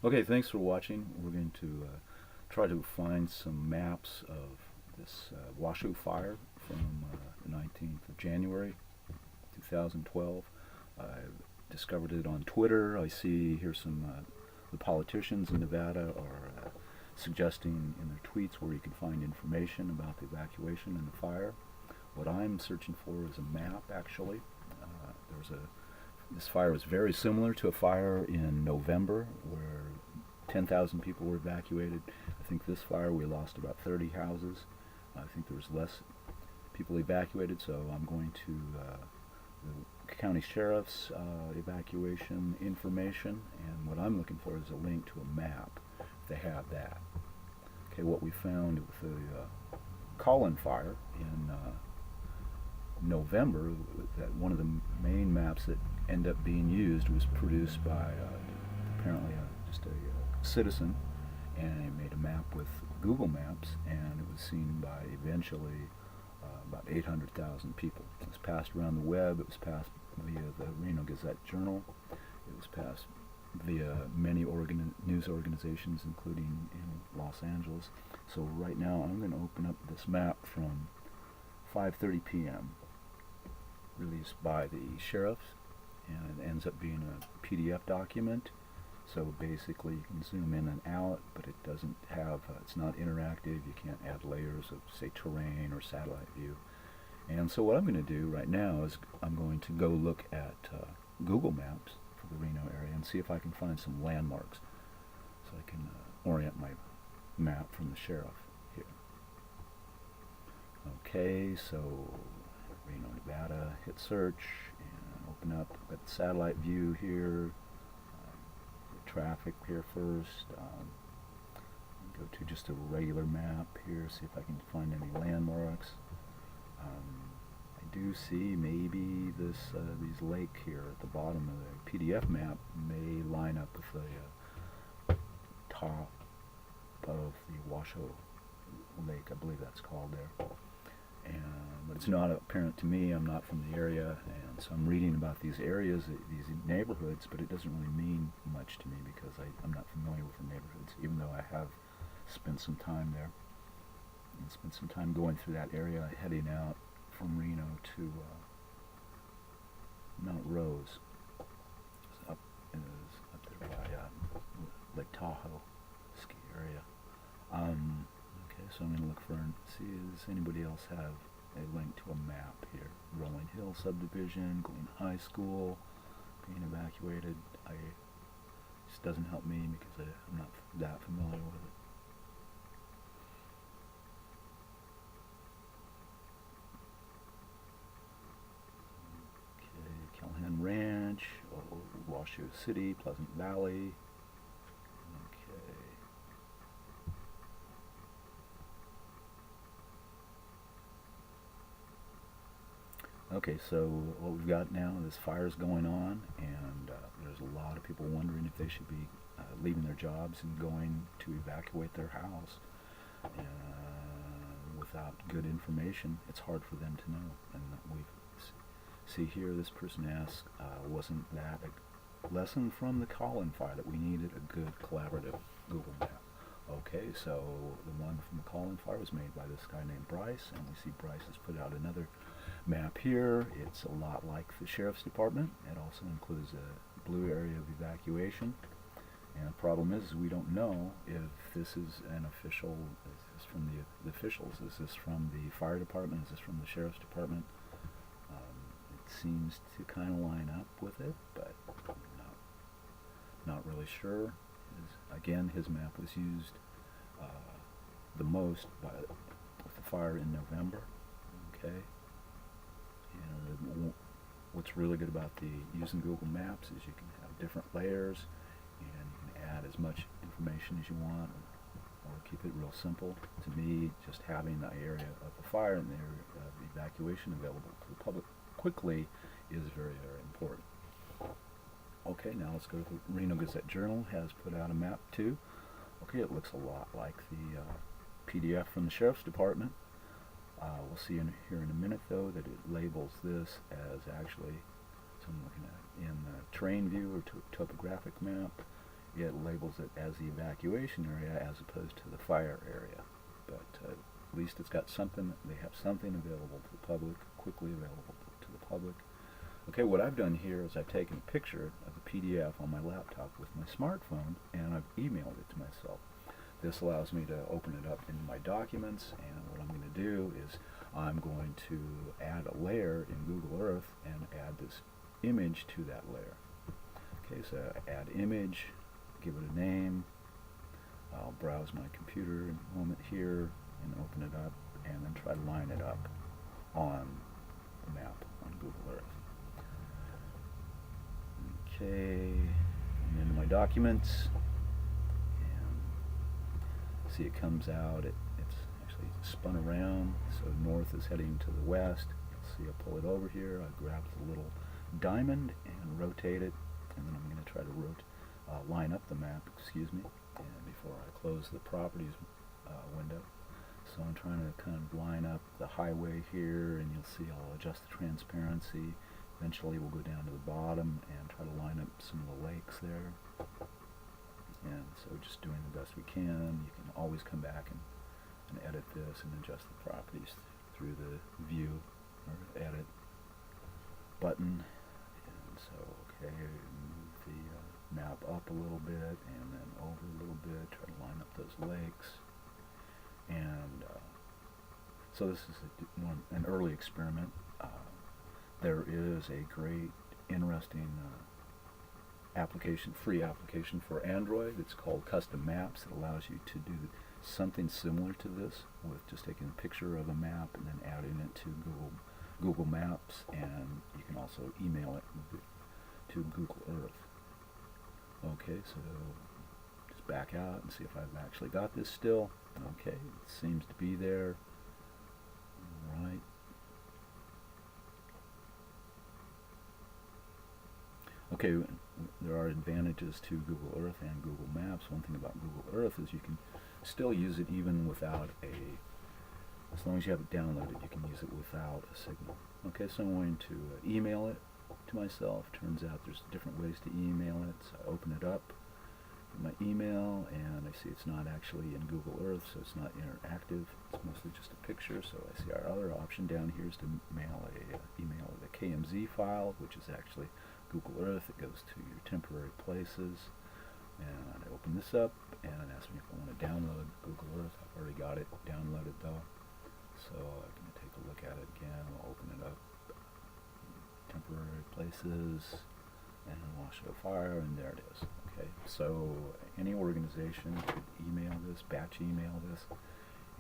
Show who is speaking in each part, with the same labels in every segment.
Speaker 1: Okay, thanks for watching. We're going to try to find some maps of this Washoe fire from the 19th of January 2012. I discovered it on Twitter. I see here some the politicians in Nevada are suggesting in their tweets where you can find information about the evacuation and the fire. What I'm searching for is a map, actually. This fire was very similar to a fire in November where 10,000 people were evacuated. I think this fire we lost about 30 houses. I think there was less people evacuated, so I'm going to the county sheriff's evacuation information, and what I'm looking for is a link to a map if they have that. Okay, what we found with the Colin fire in November, that one of the main maps that ended up being used was produced by apparently just a citizen, and he made a map with Google Maps, and it was seen by eventually about 800,000 people. It was passed around the web. It was passed via the Reno Gazette-Journal. It was passed via many news organizations, including in Los Angeles. So right now I'm going to open up this map from 5:30 p.m. released by the sheriffs, and it ends up being a PDF document. So basically you can zoom in and out, but it doesn't have, it's not interactive. You can't add layers of, say, terrain or satellite view. And so what I'm going to do right now is I'm going to go look at Google Maps for the Reno area and see if I can find some landmarks so I can orient my map from the sheriff here. Okay, so Reno, Nevada, hit search and open up. I've got the satellite view here. Traffic here first. Go to just a regular map here, see if I can find any landmarks. I do see maybe this these lake here at the bottom of the PDF map may line up with the top of the Washoe Lake, I believe that's called there. But it's not apparent to me. I'm not from the area, and so I'm reading about these areas, these neighborhoods, but it doesn't really mean much to me because I'm not familiar with the neighborhoods, even though I have spent some time there and spent some time going through that area, heading out from Reno to Mount Rose. It's up there by Lake Tahoe ski area. Okay, so I'm going to look for see does anybody else have a link to a map here. Rolling Hill subdivision, Glen High School, being evacuated. Just doesn't help me because I'm not that familiar with it. Okay, Callahan Ranch, Washoe City, Pleasant Valley. Okay, so what we've got now is fire's going on, and there's a lot of people wondering if they should be leaving their jobs and going to evacuate their house. Without good information, it's hard for them to know. And we see here, this person asks, wasn't that a lesson from the Colin fire that we needed a good collaborative Google map? Okay, so the one from the Colin fire was made by this guy named Bryce, and we see Bryce has put out another map here. It's a lot like the sheriff's department. It also includes a blue area of evacuation. And the problem is we don't know if this is an official, is this from the officials, is this from the fire department, is this from the sheriff's department? It seems to kind of line up with it, but not really sure. Again, his map was used the most with the fire in November. Okay. And what's really good about using Google Maps is you can have different layers, and you can add as much information as you want, or keep it real simple. To me, just having the area of the fire and the area of the evacuation available to the public quickly is very, very important. Okay, now let's go to the Reno Gazette-Journal. Has put out a map too. Okay, it looks a lot like the PDF from the sheriff's department. We'll see here in a minute, though, that it labels this as actually, so I'm looking at in the terrain view or topographic map, it labels it as the evacuation area as opposed to the fire area. But at least it's got something, they have something available to the public, quickly available to the public. Okay, what I've done here is I've taken a picture of the PDF on my laptop with my smartphone and I've emailed it to myself. This allows me to open it up in my documents, and what I'm going to do is I'm going to add a layer in Google Earth and add this image to that layer. Okay, so add image, give it a name. I'll browse my computer in a moment here and open it up and then try to line it up on the map on Google Earth. Okay, and into my documents. See, it comes out, it's actually spun around, so north is heading to the west. You'll see I pull it over here, I grab the little diamond and rotate it, and then I'm going to try to line up the map, excuse me, and before I close the properties window. So I'm trying to kind of line up the highway here, and you'll see I'll adjust the transparency. Eventually we'll go down to the bottom and try to line up some of the lakes there. And so just doing the best we can. You can always come back and edit this and adjust the properties through the view or edit button. And so, okay, move the map up a little bit and then over a little bit, try to line up those lakes. And so this is an early experiment. There is a great, interesting free application for Android. It's called Custom Maps. It allows you to do something similar to this with just taking a picture of a map and then adding it to Google Maps, and you can also email it to Google Earth. Okay, so just back out and see if I've actually got this still. Okay, it seems to be there. All right. Okay, there are advantages to Google Earth and Google Maps. One thing about Google Earth is you can still use it even without as long as you have it downloaded, you can use it without a signal. Okay, so I'm going to email it to myself. Turns out there's different ways to email it. So I open it up in my email, and I see it's not actually in Google Earth, so it's not interactive. It's mostly just a picture. So I see our other option down here is to email a KMZ file, which is actually Google Earth. It goes to your temporary places, and I open this up and it asks me if I want to download Google Earth. I've already got it downloaded though, so I'm going to take a look at it again. I'll open it up, temporary places, and Washoe Fire, and there it is. Okay, so any organization could email this, batch email this,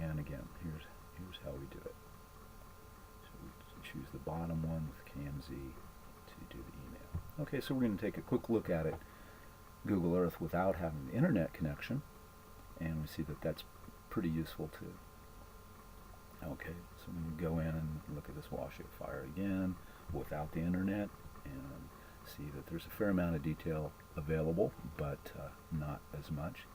Speaker 1: and again, here's how we do it. So we choose the bottom one with KMZ to do the email. Okay, so we're going to take a quick look at it, Google Earth, without having the internet connection, and we see that that's pretty useful too. Okay, so we can go in and look at this Washoe Fire again without the internet and see that there's a fair amount of detail available, but not as much.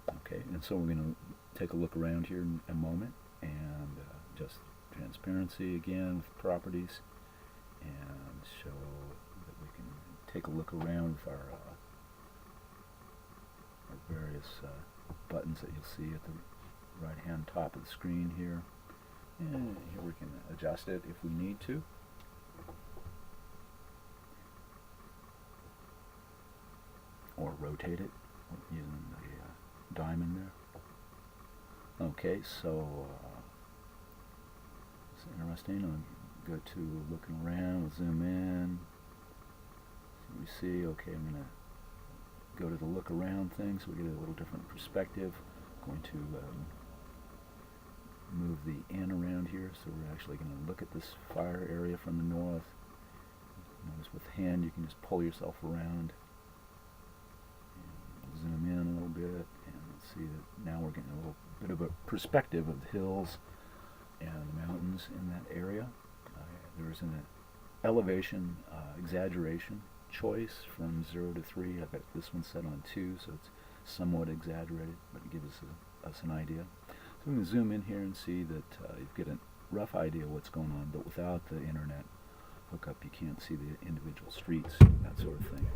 Speaker 1: Okay, and so we're going to take a look around here in a moment and just transparency again with properties, and show that we can take a look around with our various buttons that you'll see at the right hand top of the screen here, and here we can adjust it if we need to. Or rotate it using the diamond there. Okay, so it's interesting. I'll go to looking around, we'll zoom in. So we see, okay, I'm going to go to the look around thing so we get a little different perspective. I'm going to move the N around here, so we're actually going to look at this fire area from the north. Notice with hand you can just pull yourself around. Zoom in a little bit and see that now we're getting a little bit of a perspective of the hills and the mountains in that area. There's an elevation exaggeration choice from 0 to 3. I've got this one set on 2, so it's somewhat exaggerated, but it gives us an idea. So we can zoom in here and see that you get a rough idea of what's going on, but without the internet hook up, you can't see the individual streets, that sort of thing.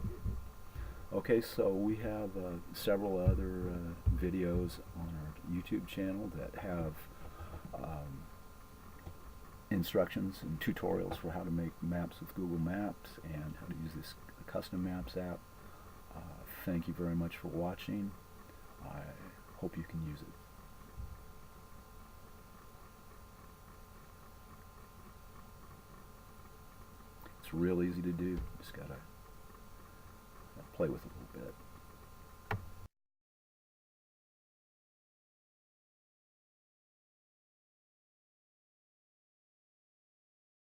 Speaker 1: Okay, so we have several other videos on our YouTube channel that have instructions and tutorials for how to make maps with Google Maps and how to use this custom maps app. Thank you very much for watching. I hope you can use it. It's real easy to do. Just gotta play with it a little bit.